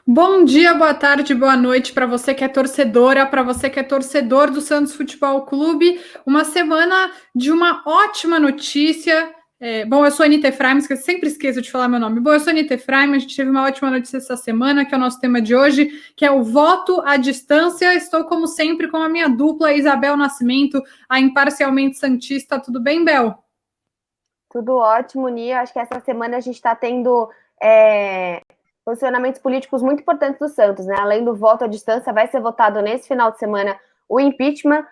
Bom dia, boa tarde, boa noite para você que é torcedora, para você que é torcedor do Santos Futebol Clube. Uma semana de uma ótima notícia. Bom, eu sou a Anitta Efraim, que eu sempre esqueço de falar meu nome. Bom, eu sou a Anitta Efraim, a gente teve uma ótima notícia essa semana, que é o nosso tema de hoje, que é o voto à distância. Estou, como sempre, com a minha dupla, Isabel Nascimento, a imparcialmente santista. Tudo bem, Bel? Tudo ótimo, Nia. Acho que essa semana a gente está tendo posicionamentos políticos muito importantes do Santos, né? Além do voto à distância, vai ser votado nesse final de semana o impeachment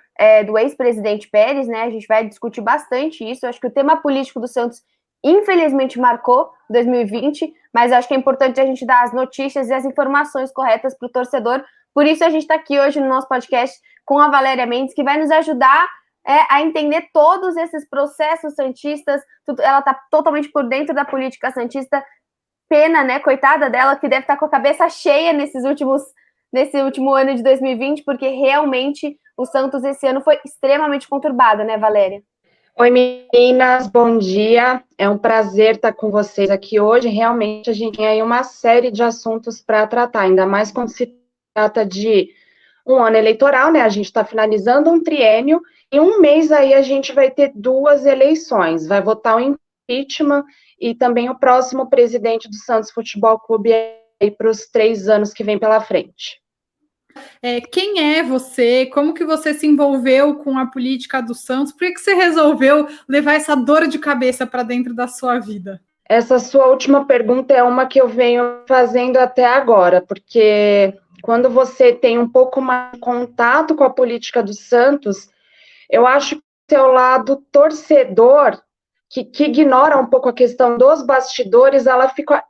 do ex-presidente Pérez, né? A gente vai discutir bastante isso. Acho que o tema político do Santos, infelizmente, marcou 2020, mas acho que é importante a gente dar as notícias e as informações corretas para o torcedor. Por isso a gente está aqui hoje no nosso podcast com a Valéria Mendes, que vai nos ajudar a entender todos esses processos santistas. Ela está totalmente por dentro da política santista. Pena, né? Coitada dela, que deve estar com a cabeça cheia nesse último ano de 2020, porque realmente o Santos esse ano foi extremamente conturbado, né, Valéria? Oi, meninas, bom dia. É um prazer estar com vocês aqui hoje. Realmente a gente tem aí uma série de assuntos para tratar, ainda mais quando se trata de um ano eleitoral, né? A gente está finalizando um triênio. Em um mês aí a gente vai ter duas eleições. Vai votar o impeachment e também o próximo presidente do Santos Futebol Clube aí para os 3 anos que vem pela frente. Quem é você? Como que você se envolveu com a política do Santos? Por que você resolveu levar essa dor de cabeça para dentro da sua vida? Essa sua última pergunta é uma que eu venho fazendo até agora, porque quando você tem um pouco mais de contato com a política do Santos, eu acho que o seu lado torcedor, que ignora um pouco a questão dos bastidores,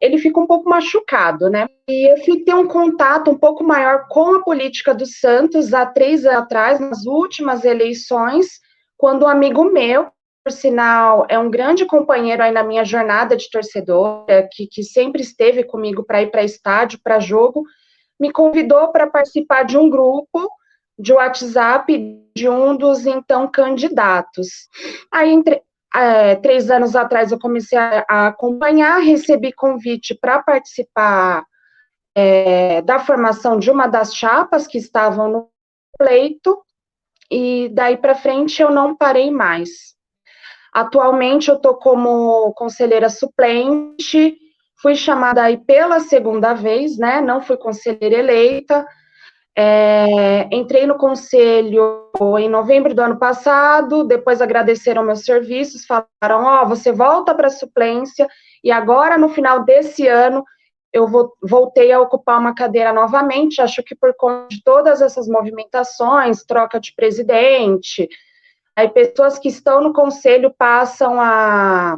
ele fica um pouco machucado, né? E eu fui ter um contato um pouco maior com a política do Santos há 3 anos atrás, nas últimas eleições, quando um amigo meu, por sinal, é um grande companheiro aí na minha jornada de torcedora, que sempre esteve comigo para ir para estádio, para jogo, me convidou para participar de um grupo de WhatsApp de um dos, então, candidatos. Aí, 3 anos atrás, eu comecei a acompanhar, recebi convite para participar da formação de uma das chapas que estavam no pleito, e daí para frente eu não parei mais. Atualmente eu estou como conselheira suplente, fui chamada aí pela segunda vez, né? Não fui conselheira eleita. Entrei no conselho em novembro do ano passado, depois agradeceram meus serviços, falaram, você volta para a suplência, e agora, no final desse ano, eu voltei a ocupar uma cadeira novamente, acho que por conta de todas essas movimentações, troca de presidente, aí pessoas que estão no conselho passam a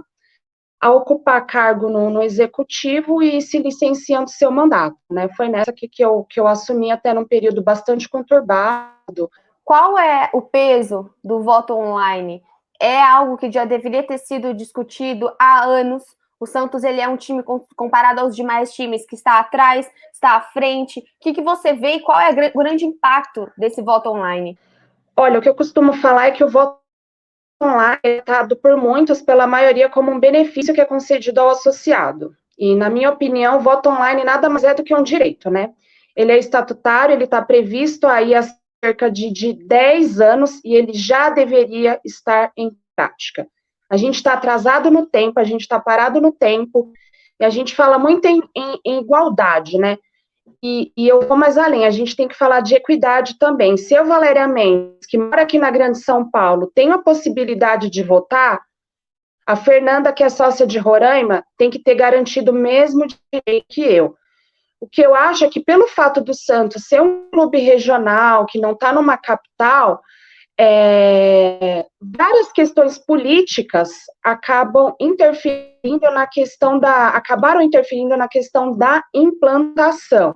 ocupar cargo no executivo e se licenciam do seu mandato, né? Foi nessa que eu assumi até num período bastante conturbado. Qual é o peso do voto online? É algo que já deveria ter sido discutido há anos. O Santos, ele é um time comparado aos demais times que está atrás, está à frente. O que você vê e qual é o grande impacto desse voto online? Olha, o que eu costumo falar é que o voto online é tratado por muitos, pela maioria, como um benefício que é concedido ao associado. E, na minha opinião, o voto online nada mais é do que um direito, né? Ele é estatutário, ele está previsto aí há cerca de 10 anos e ele já deveria estar em prática. A gente está atrasado no tempo, a gente está parado no tempo, e a gente fala muito em igualdade, né? E eu vou mais além, a gente tem que falar de equidade também. Se eu, Valéria Mendes, que mora aqui na Grande São Paulo, tenho a possibilidade de votar, a Fernanda, que é sócia de Roraima, tem que ter garantido o mesmo direito que eu. O que eu acho é que, pelo fato do Santos ser um clube regional, que não está numa capital, várias questões políticas acabaram interferindo na questão da implantação.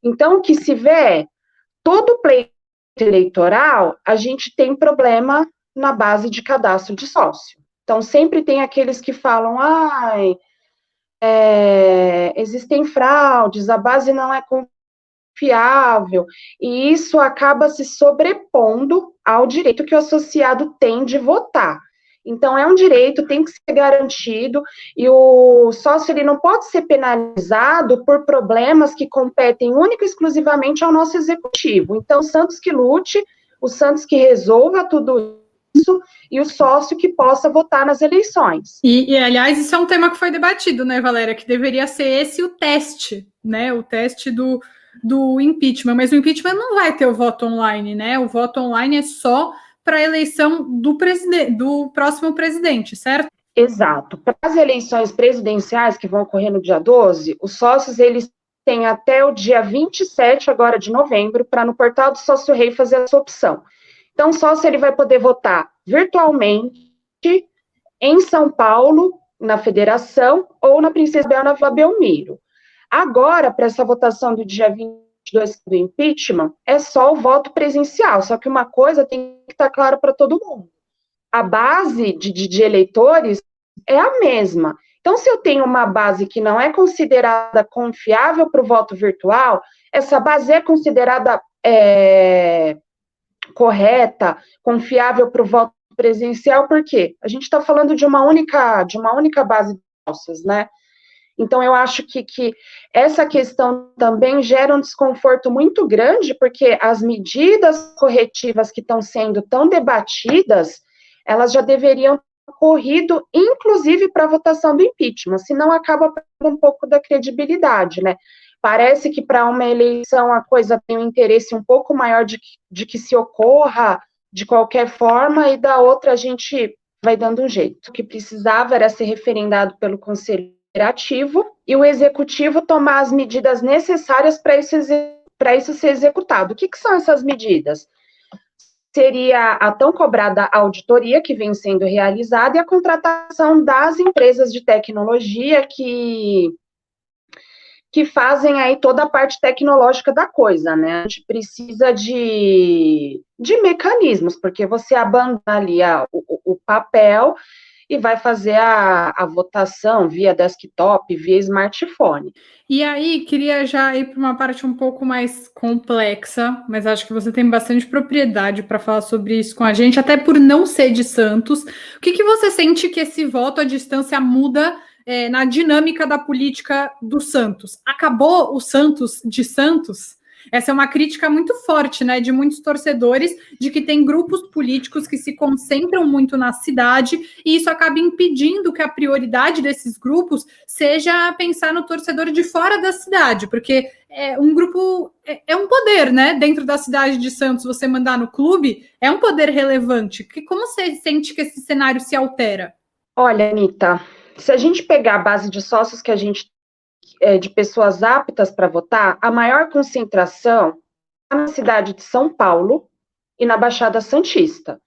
Então, o que se vê, todo pleito eleitoral, a gente tem problema na base de cadastro de sócio. Então, sempre tem aqueles que falam, existem fraudes, a base não é confiável, e isso acaba se sobrepondo ao direito que o associado tem de votar. Então, é um direito, tem que ser garantido, e o sócio ele não pode ser penalizado por problemas que competem única e exclusivamente ao nosso executivo. Então, o Santos que lute, o Santos que resolva tudo isso, e o sócio que possa votar nas eleições. Aliás, isso é um tema que foi debatido, né, Valéria, que deveria ser esse o teste, né, o teste do impeachment, mas o impeachment não vai ter o voto online, né, o voto online é só para a eleição do próximo presidente, certo? Exato. Para as eleições presidenciais que vão ocorrer no dia 12, os sócios, eles têm até o dia 27 agora de novembro para no portal do Sócio Rei fazer a sua opção. Então, o sócio ele vai poder votar virtualmente em São Paulo, na Federação, ou na Princesa Isabel, na Vila Belmiro. Agora, para essa votação do dia 22 do impeachment, é só o voto presencial, só que uma coisa tem que estar clara para todo mundo. A base de eleitores é a mesma. Então, se eu tenho uma base que não é considerada confiável para o voto virtual, essa base é considerada correta, confiável para o voto presencial, por quê? A gente está falando de uma única base de sócios, né? Então, eu acho que essa questão também gera um desconforto muito grande, porque as medidas corretivas que estão sendo tão debatidas, elas já deveriam ter ocorrido, inclusive para a votação do impeachment, senão acaba perdendo um pouco da credibilidade, né? Parece que para uma eleição a coisa tem um interesse um pouco maior de que se ocorra de qualquer forma, e da outra a gente vai dando um jeito. O que precisava era ser referendado pelo Conselho Legislativo e o Executivo tomar as medidas necessárias para isso ser executado. O que são essas medidas? Seria a tão cobrada auditoria que vem sendo realizada e a contratação das empresas de tecnologia que fazem aí toda a parte tecnológica da coisa, né? A gente precisa de mecanismos, porque você abandona ali o papel e vai fazer a votação via desktop, via smartphone. E aí, queria já ir para uma parte um pouco mais complexa, mas acho que você tem bastante propriedade para falar sobre isso com a gente, até por não ser de Santos. O que você sente que esse voto à distância muda na dinâmica da política do Santos? Acabou o Santos de Santos? Essa é uma crítica muito forte, né, de muitos torcedores, de que tem grupos políticos que se concentram muito na cidade, e isso acaba impedindo que a prioridade desses grupos seja pensar no torcedor de fora da cidade, porque um grupo é um poder, né, dentro da cidade de Santos, você mandar no clube, é um poder relevante. Como você sente que esse cenário se altera? Olha, Anitta, se a gente pegar a base de sócios que a gente de pessoas aptas para votar, a maior concentração é na cidade de São Paulo e na Baixada Santista.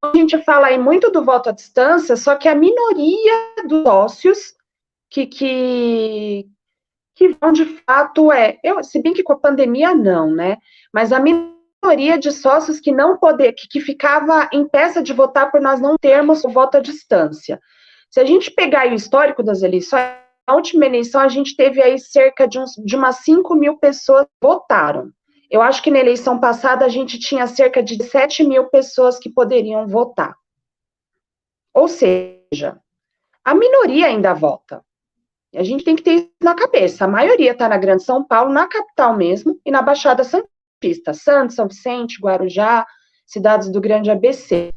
A gente fala aí muito do voto à distância, só que a minoria dos sócios que vão de fato se bem que com a pandemia não, né? Mas a minoria de sócios que ficava em peça de votar por nós não termos o voto à distância. Se a gente pegar aí o histórico das eleições, na última eleição, a gente teve aí cerca de umas 5 mil pessoas que votaram. Eu acho que na eleição passada a gente tinha cerca de 7 mil pessoas que poderiam votar. Ou seja, a minoria ainda vota. A gente tem que ter isso na cabeça. A maioria está na Grande São Paulo, na capital mesmo, e na Baixada Santista. Santos, São Vicente, Guarujá, cidades do Grande ABC.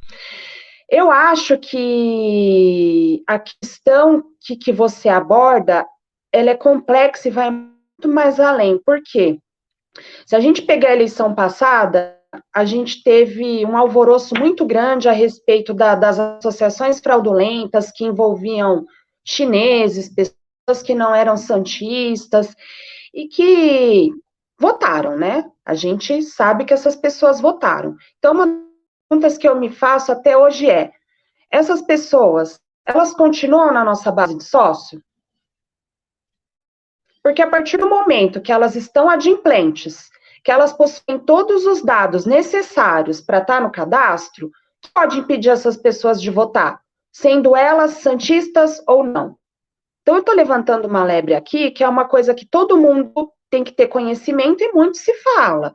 Eu acho que a questão que você aborda, ela é complexa e vai muito mais além. Por quê? Se a gente pegar a eleição passada, a gente teve um alvoroço muito grande a respeito das associações fraudulentas que envolviam chineses, pessoas que não eram santistas e que votaram, né? A gente sabe que essas pessoas votaram. Então, uma perguntas que eu me faço até hoje essas pessoas, elas continuam na nossa base de sócio? Porque a partir do momento que elas estão adimplentes, que elas possuem todos os dados necessários para estar no cadastro, pode impedir essas pessoas de votar, sendo elas santistas ou não. Então, eu estou levantando uma lebre aqui, que é uma coisa que todo mundo tem que ter conhecimento e muito se fala.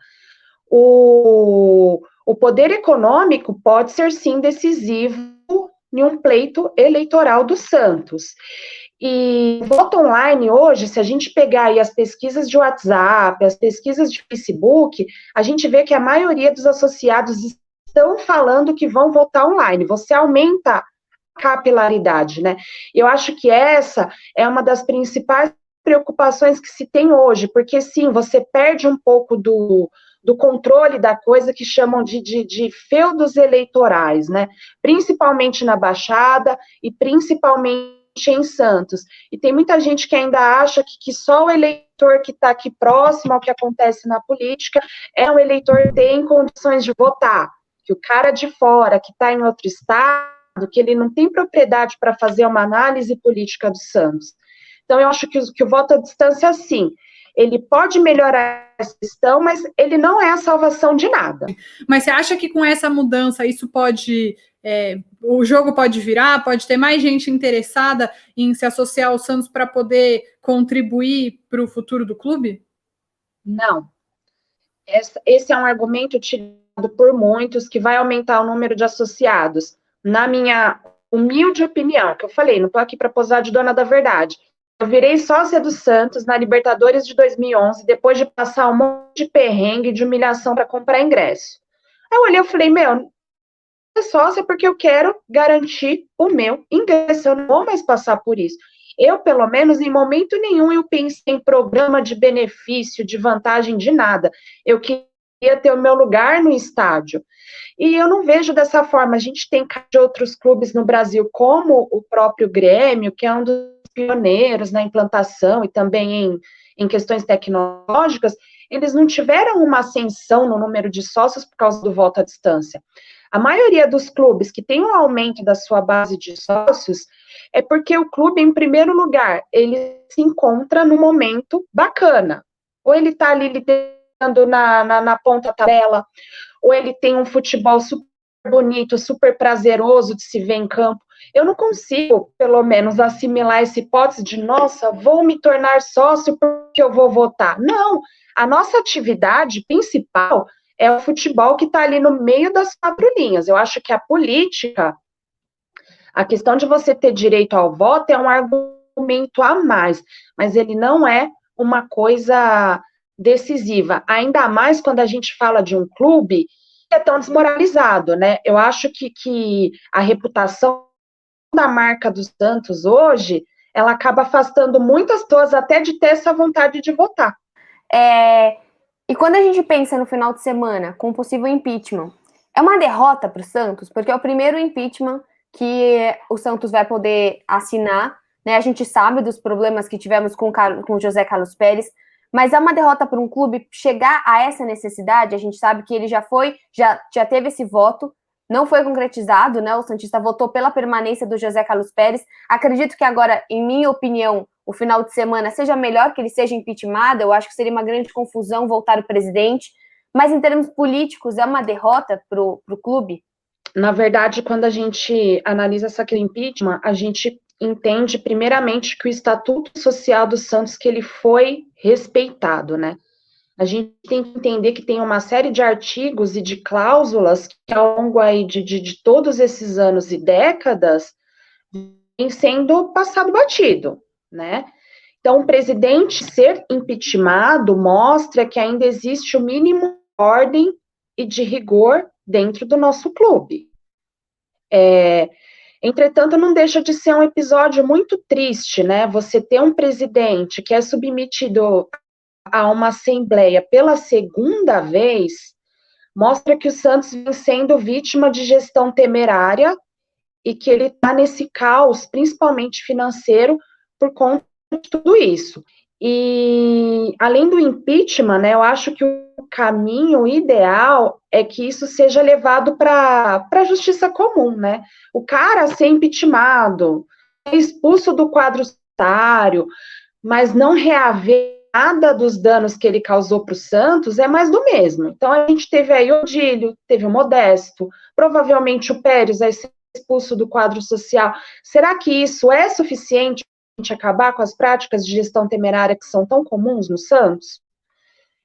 O poder econômico pode ser, sim, decisivo em um pleito eleitoral do Santos. E voto online hoje, se a gente pegar aí as pesquisas de WhatsApp, as pesquisas de Facebook, a gente vê que a maioria dos associados estão falando que vão votar online. Você aumenta a capilaridade, né? Eu acho que essa é uma das principais preocupações que se tem hoje, porque sim, você perde um pouco do controle da coisa que chamam de feudos eleitorais, né? Principalmente na Baixada e principalmente em Santos. E tem muita gente que ainda acha que só o eleitor que está aqui próximo ao que acontece na política é um eleitor que tem condições de votar, que o cara de fora, que está em outro estado, que ele não tem propriedade para fazer uma análise política do Santos. Então, eu acho que o voto à distância, sim, ele pode melhorar essa questão, mas ele não é a salvação de nada. Mas você acha que com essa mudança isso pode... o jogo pode virar, pode ter mais gente interessada em se associar ao Santos para poder contribuir para o futuro do clube? Não. Esse é um argumento utilizado por muitos que vai aumentar o número de associados. Na minha humilde opinião, que eu falei, não estou aqui para posar de dona da verdade. Eu virei sócia do Santos na Libertadores de 2011, depois de passar um monte de perrengue e de humilhação para comprar ingresso. Aí eu olhei e falei, meu, é sócia porque eu quero garantir o meu ingresso, eu não vou mais passar por isso. Eu, pelo menos, em momento nenhum, eu pensei em programa de benefício, de vantagem, de nada. Eu queria ter o meu lugar no estádio. E eu não vejo dessa forma. A gente tem outros clubes no Brasil, como o próprio Grêmio, que é um dos pioneiros na implantação e também em questões tecnológicas, eles não tiveram uma ascensão no número de sócios por causa do voto à distância. A maioria dos clubes que tem um aumento da sua base de sócios é porque o clube, em primeiro lugar, ele se encontra num momento bacana. Ou ele está ali liderando na ponta da tabela, ou ele tem um futebol super bonito, super prazeroso de se ver em campo. Eu não consigo, pelo menos, assimilar essa hipótese de, nossa, vou me tornar sócio porque eu vou votar. Não, a nossa atividade principal é o futebol que está ali no meio das quatro linhas. Eu acho que a política, a questão de você ter direito ao voto é um argumento a mais, mas ele não é uma coisa decisiva, ainda mais quando a gente fala de um clube que é tão desmoralizado, né? Eu acho que a reputação da marca dos Santos hoje, ela acaba afastando muitas pessoas até de ter essa vontade de votar. E quando a gente pensa no final de semana com possível impeachment, é uma derrota para o Santos, porque é o primeiro impeachment que o Santos vai poder assinar, né? A gente sabe dos problemas que tivemos com o José Carlos Pérez, mas é uma derrota para um clube chegar a essa necessidade. A gente sabe que ele já teve esse voto, não foi concretizado, né? O santista votou pela permanência do José Carlos Pérez. Acredito que agora, em minha opinião, o final de semana seja melhor que ele seja impeachmentado. Eu acho que seria uma grande confusão voltar o presidente, mas em termos políticos é uma derrota para o clube? Na verdade, quando a gente analisa essa questão do impeachment, a gente entende primeiramente que o Estatuto Social do Santos que ele foi respeitado, né? A gente tem que entender que tem uma série de artigos e de cláusulas que ao longo aí de todos esses anos e décadas vem sendo passado batido, né? Então, o presidente ser impeachmentado mostra que ainda existe o mínimo de ordem e de rigor dentro do nosso clube. Entretanto, não deixa de ser um episódio muito triste, né? Você ter um presidente que é submetido a uma assembleia pela segunda vez, mostra que o Santos vem sendo vítima de gestão temerária e que ele está nesse caos, principalmente financeiro, por conta de tudo isso. E, além do impeachment, né, eu acho que o caminho ideal é que isso seja levado para a justiça comum, né? O cara ser impeachmentado, expulso do quadro statutário, mas não reaver nada dos danos que ele causou para o Santos, é mais do mesmo. Então, a gente teve aí o Odílio, teve o Modesto, provavelmente o Pérez vai ser expulso do quadro social. Será que isso é suficiente para a gente acabar com as práticas de gestão temerária que são tão comuns no Santos?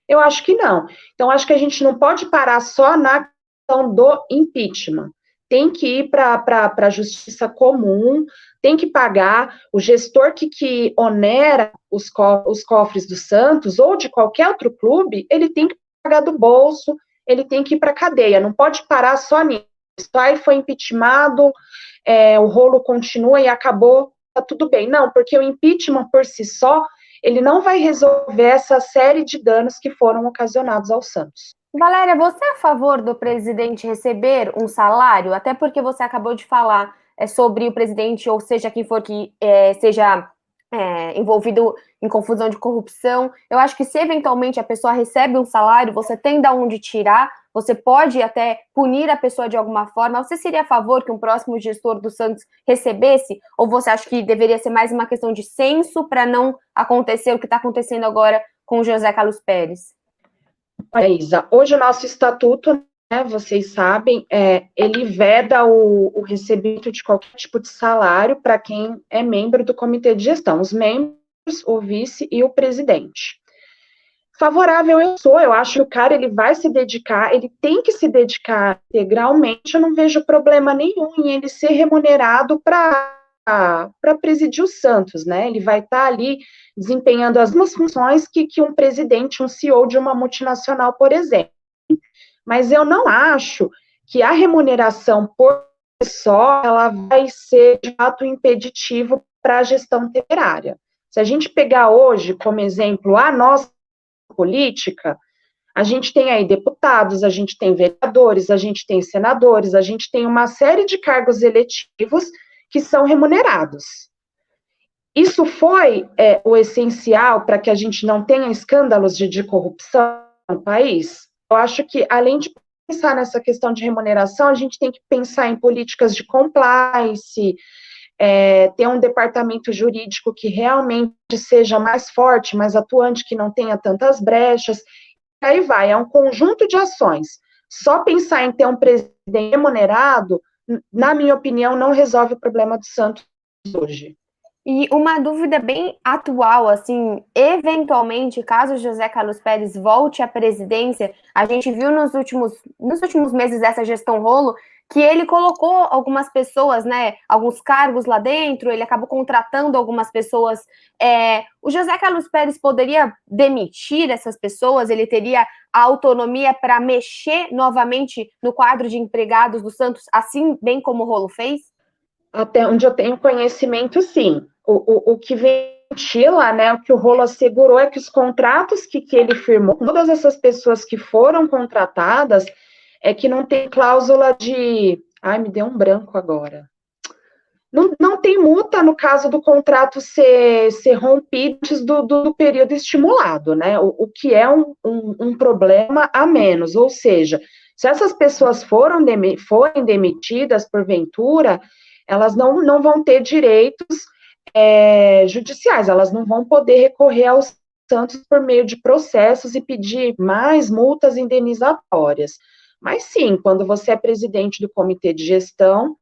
Eu acho que não. Então, acho que a gente não pode parar só na questão do impeachment. tem que ir para a justiça comum, tem que pagar. O gestor que onera os cofres do Santos, ou de qualquer outro clube, ele tem que pagar do bolso, ele tem que ir para a cadeia, não pode parar só nisso. Aí foi impeachmentado, o rolo continua e acabou, tá tudo bem. Não, porque o impeachment por si só, ele não vai resolver essa série de danos que foram ocasionados ao Santos. Valéria, você é a favor do presidente receber um salário? Até porque você acabou de falar sobre o presidente, ou seja, quem for que seja envolvido em confusão de corrupção. Eu acho que se eventualmente a pessoa recebe um salário, você tem de onde tirar, você pode até punir a pessoa de alguma forma. Você seria a favor que um próximo gestor do Santos recebesse? Ou você acha que deveria ser mais uma questão de censo para não acontecer o que está acontecendo agora com o José Carlos Pérez? Isa, hoje o nosso estatuto, né, vocês sabem, ele veda o recebimento de qualquer tipo de salário para quem é membro do comitê de gestão, os membros, o vice e o presidente. Favorável eu acho que o cara, ele vai se dedicar, ele tem que se dedicar integralmente, eu não vejo problema nenhum em ele ser remunerado para presidir o Santos, né, ele vai estar ali desempenhando as mesmas funções que um presidente, um CEO de uma multinacional, por exemplo. Mas eu não acho que a remuneração por si só, ela vai ser, de fato, impeditivo para a gestão temerária. Se a gente pegar hoje, como exemplo, a nossa política, a gente tem aí deputados, a gente tem vereadores, a gente tem senadores, a gente tem uma série de cargos eletivos que são remunerados. Isso foi o essencial para que a gente não tenha escândalos de corrupção no país? Eu acho que, além de pensar nessa questão de remuneração, a gente tem que pensar em políticas de compliance, ter um departamento jurídico que realmente seja mais forte, mais atuante, que não tenha tantas brechas, e aí vai, é um conjunto de ações. Só pensar em ter um presidente remunerado, na minha opinião, não resolve o problema do Santos hoje. E uma dúvida bem atual, assim, eventualmente, caso José Carlos Pérez volte à presidência, a gente viu nos últimos meses dessa gestão rolo, que ele colocou algumas pessoas, né, alguns cargos lá dentro, ele acabou contratando algumas pessoas. O José Carlos Pérez poderia demitir essas pessoas? Ele teria a autonomia para mexer novamente no quadro de empregados do Santos, assim bem como o rolo fez? Até onde eu tenho conhecimento, sim. O que ventila, né, o que o rolo assegurou é que os contratos que ele firmou, todas essas pessoas que foram contratadas, é que não tem cláusula de... Ai, me deu um branco agora. Não tem multa no caso do contrato ser rompido antes do período estimulado, né? O que é um problema a menos. Ou seja, se essas pessoas forem demitidas porventura, elas não vão ter direitos judiciais, elas não vão poder recorrer aos Santos por meio de processos e pedir mais multas indenizatórias. Mas sim, quando você é presidente do comitê de gestão,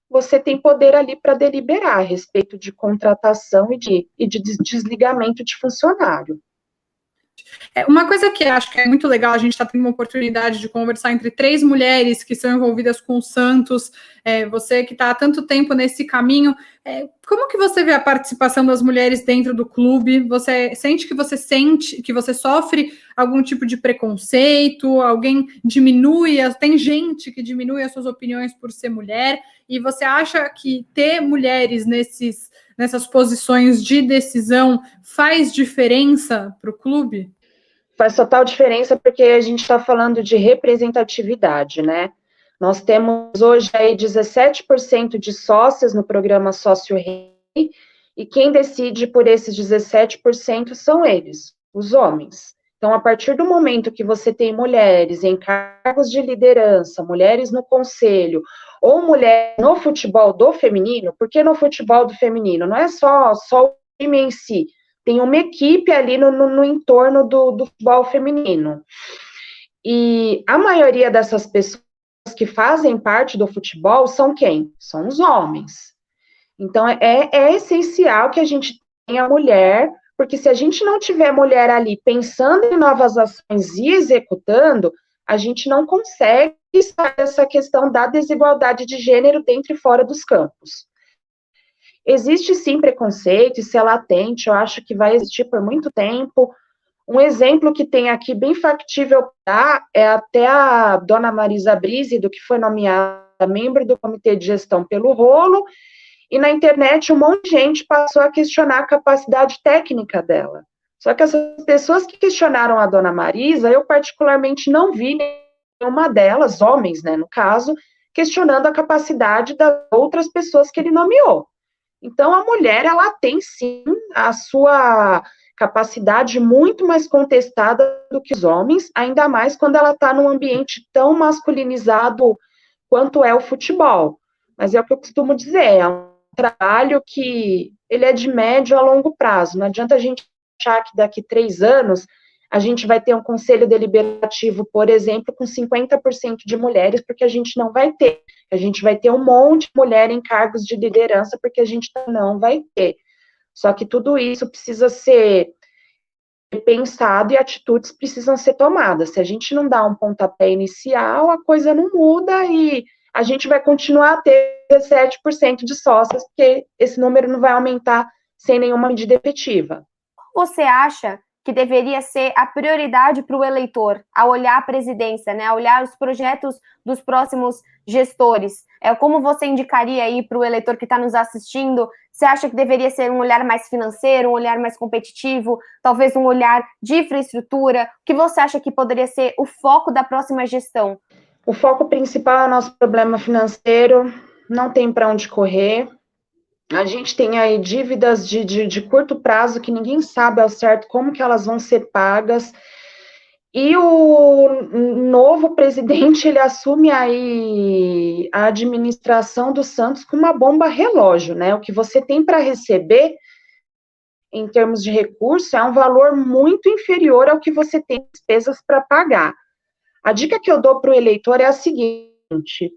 você tem poder ali para deliberar a respeito de contratação e de desligamento de funcionário. Uma coisa que acho que é muito legal, a gente está tendo uma oportunidade de conversar entre 3 mulheres que são envolvidas com o Santos, você que está há tanto tempo nesse caminho, como que você vê a participação das mulheres dentro do clube? Você sente que você sofre algum tipo de preconceito? Alguém diminui, tem gente que diminui as suas opiniões por ser mulher, e você acha que ter mulheres nessas posições de decisão faz diferença para o clube? Faz total diferença porque a gente está falando de representatividade, né? Nós temos hoje aí 17% de sócias no programa Sócio Rei, e quem decide por esses 17% são eles, os homens. Então, a partir do momento que você tem mulheres em cargos de liderança, mulheres no conselho, ou mulher no futebol do feminino, porque no futebol do feminino não é só o time em si, tem uma equipe ali no entorno do futebol feminino. E a maioria dessas pessoas que fazem parte do futebol são quem? São os homens. Então, é essencial que a gente tenha mulher, porque se a gente não tiver mulher ali pensando em novas ações e executando, a gente não consegue sair dessa questão da desigualdade de gênero dentro e fora dos campos. Existe sim preconceito, isso é latente, eu acho que vai existir por muito tempo. Um exemplo que tem aqui bem factível é até a dona Marisa Brizzi, que foi nomeada membro do comitê de gestão pelo Rolo, e na internet um monte de gente passou a questionar a capacidade técnica dela. Só que essas pessoas que questionaram a dona Marisa, eu particularmente não vi nenhuma delas, homens, né, no caso, questionando a capacidade das outras pessoas que ele nomeou. Então, a mulher, ela tem, sim, a sua capacidade muito mais contestada do que os homens, ainda mais quando ela está num ambiente tão masculinizado quanto é o futebol. Mas é o que eu costumo dizer, é um trabalho que ele é de médio a longo prazo. Não adianta a gente achar que daqui 3 anos a gente vai ter um conselho deliberativo, por exemplo, com 50% de mulheres, porque a gente não vai ter. A gente vai ter um monte de mulher em cargos de liderança, porque a gente não vai ter. Só que tudo isso precisa ser pensado e atitudes precisam ser tomadas. Se a gente não dá um pontapé inicial, a coisa não muda e a gente vai continuar a ter 17% de sócias, porque esse número não vai aumentar sem nenhuma medida efetiva. Você acha que deveria ser a prioridade para o eleitor, a olhar a presidência, né, a olhar os projetos dos próximos gestores? Como você indicaria aí para o eleitor que está nos assistindo? Você acha que deveria ser um olhar mais financeiro, um olhar mais competitivo, talvez um olhar de infraestrutura? O que você acha que poderia ser o foco da próxima gestão? O foco principal é o nosso problema financeiro, não tem para onde correr. A gente tem aí dívidas de curto prazo que ninguém sabe ao certo como que elas vão ser pagas. E o novo presidente, ele assume aí a administração do Santos com uma bomba relógio, né? O que você tem para receber, em termos de recurso, é um valor muito inferior ao que você tem de despesas para pagar. A dica que eu dou para o eleitor é a seguinte: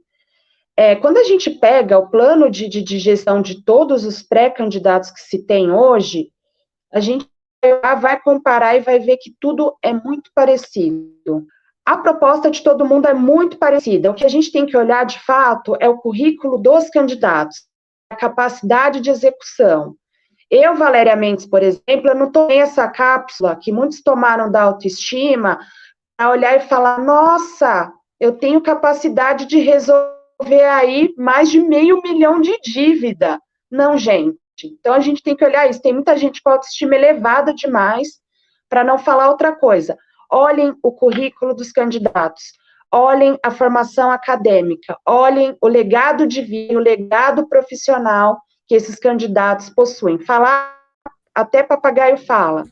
quando a gente pega o plano de gestão de todos os pré-candidatos que se tem hoje, a gente vai comparar e vai ver que tudo é muito parecido. A proposta de todo mundo é muito parecida. O que a gente tem que olhar, de fato, é o currículo dos candidatos, a capacidade de execução. Eu, Valéria Mendes, por exemplo, eu não tomei essa cápsula que muitos tomaram da autoestima, a olhar e falar, nossa, eu tenho capacidade de resolver aí mais de 500 mil de dívida. Não, gente. Então, a gente tem que olhar isso. Tem muita gente com autoestima elevada demais, para não falar outra coisa. Olhem o currículo dos candidatos, olhem a formação acadêmica, olhem o legado de vida, o legado profissional que esses candidatos possuem. Falar, até papagaio fala.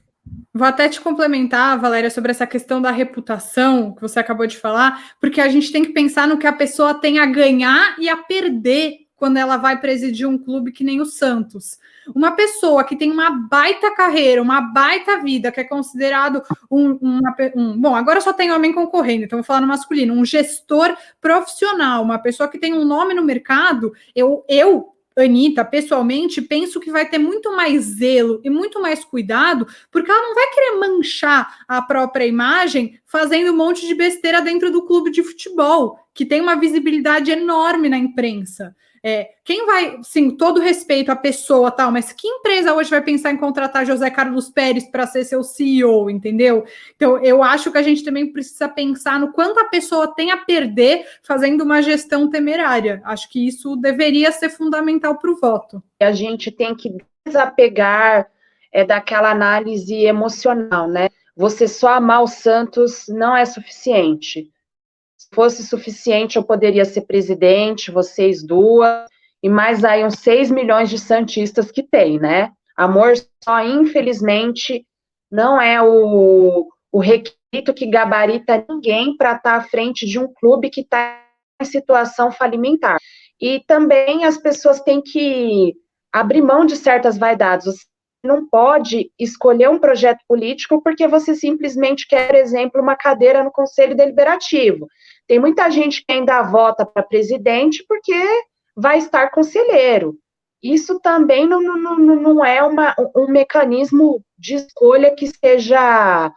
Vou até te complementar, Valéria, sobre essa questão da reputação que você acabou de falar, porque a gente tem que pensar no que a pessoa tem a ganhar e a perder quando ela vai presidir um clube que nem o Santos. Uma pessoa que tem uma baita carreira, uma baita vida, que é considerado bom, agora só tem homem concorrendo, então vou falar no masculino, um gestor profissional, uma pessoa que tem um nome no mercado, eu Anitta, pessoalmente, penso que vai ter muito mais zelo e muito mais cuidado, porque ela não vai querer manchar a própria imagem fazendo um monte de besteira dentro do clube de futebol, que tem uma visibilidade enorme na imprensa. Quem vai, sim, todo respeito à pessoa, tal, mas que empresa hoje vai pensar em contratar José Carlos Pérez para ser seu CEO, entendeu? Então, eu acho que a gente também precisa pensar no quanto a pessoa tem a perder fazendo uma gestão temerária. Acho que isso deveria ser fundamental para o voto. A gente tem que desapegar daquela análise emocional, né? Você só amar o Santos não é suficiente. Se fosse suficiente, eu poderia ser presidente, vocês duas, e mais aí uns 6 milhões de santistas que tem, né? Amor só, infelizmente, não é o requisito que gabarita ninguém para estar à frente de um clube que está em situação falimentar. E também as pessoas têm que abrir mão de certas vaidades. Você não pode escolher um projeto político porque você simplesmente quer, por exemplo, uma cadeira no Conselho Deliberativo. Tem muita gente que ainda vota para presidente porque vai estar conselheiro. Isso também não é um mecanismo de escolha que seja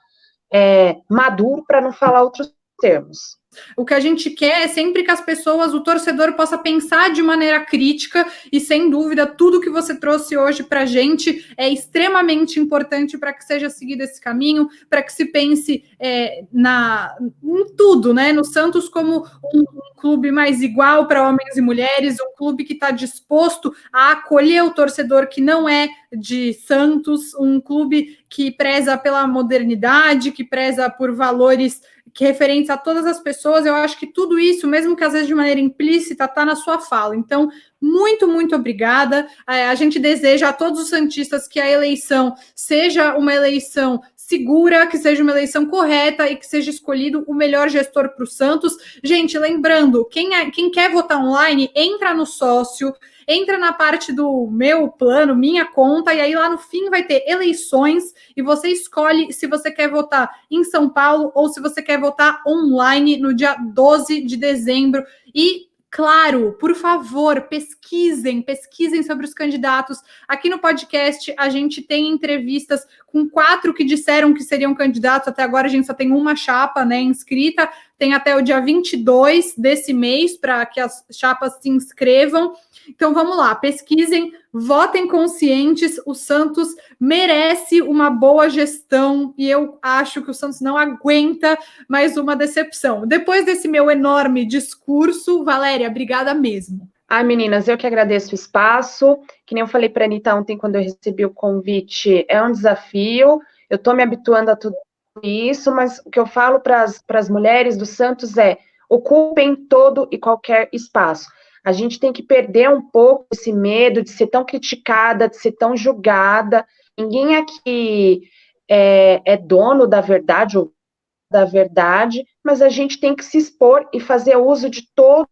maduro, para não falar outros termos. O que a gente quer é sempre que as pessoas, o torcedor, possa pensar de maneira crítica e, sem dúvida, tudo que você trouxe hoje para a gente é extremamente importante para que seja seguido esse caminho, para que se pense em tudo, né? No Santos como um clube mais igual para homens e mulheres, um clube que está disposto a acolher o torcedor que não é de Santos, um clube que preza pela modernidade, que preza por valores que referentes a todas as pessoas. Eu acho que tudo isso, mesmo que às vezes de maneira implícita, está na sua fala. Então, muito, muito obrigada. A gente deseja a todos os santistas que a eleição seja uma eleição segura, que seja uma eleição correta e que seja escolhido o melhor gestor para o Santos. Gente, lembrando, quem quer votar online, entra no sócio, entra na parte do meu plano, minha conta, e aí lá no fim vai ter eleições e você escolhe se você quer votar em São Paulo ou se você quer votar online no dia 12 de dezembro. E, claro, por favor, pesquisem sobre os candidatos. Aqui no podcast a gente tem entrevistas com 4 que disseram que seriam candidatos. Até agora a gente só tem uma chapa, né, inscrita. Tem até o dia 22 desse mês para que as chapas se inscrevam. Então vamos lá, pesquisem, votem conscientes. O Santos merece uma boa gestão e eu acho que o Santos não aguenta mais uma decepção. Depois desse meu enorme discurso, Valéria, obrigada mesmo. Ai, meninas, eu que agradeço o espaço. Que nem eu falei para a Anitta ontem, quando eu recebi o convite, é um desafio. Eu estou me habituando a tudo isso, mas o que eu falo para as mulheres do Santos é: ocupem todo e qualquer espaço. A gente tem que perder um pouco esse medo de ser tão criticada, de ser tão julgada. Ninguém aqui é dono da verdade ou da verdade, mas a gente tem que se expor e fazer uso de todos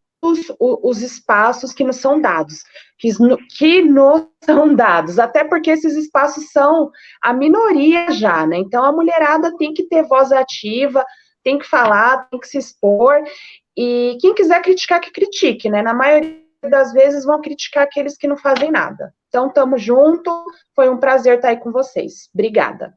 os espaços que nos são dados, que nos são dados, até porque esses espaços são a minoria já, né? Então a mulherada tem que ter voz ativa, tem que falar, tem que se expor, e quem quiser criticar, que critique, né? Na maioria das vezes vão criticar aqueles que não fazem nada. Então, tamo junto, foi um prazer estar aí com vocês. Obrigada.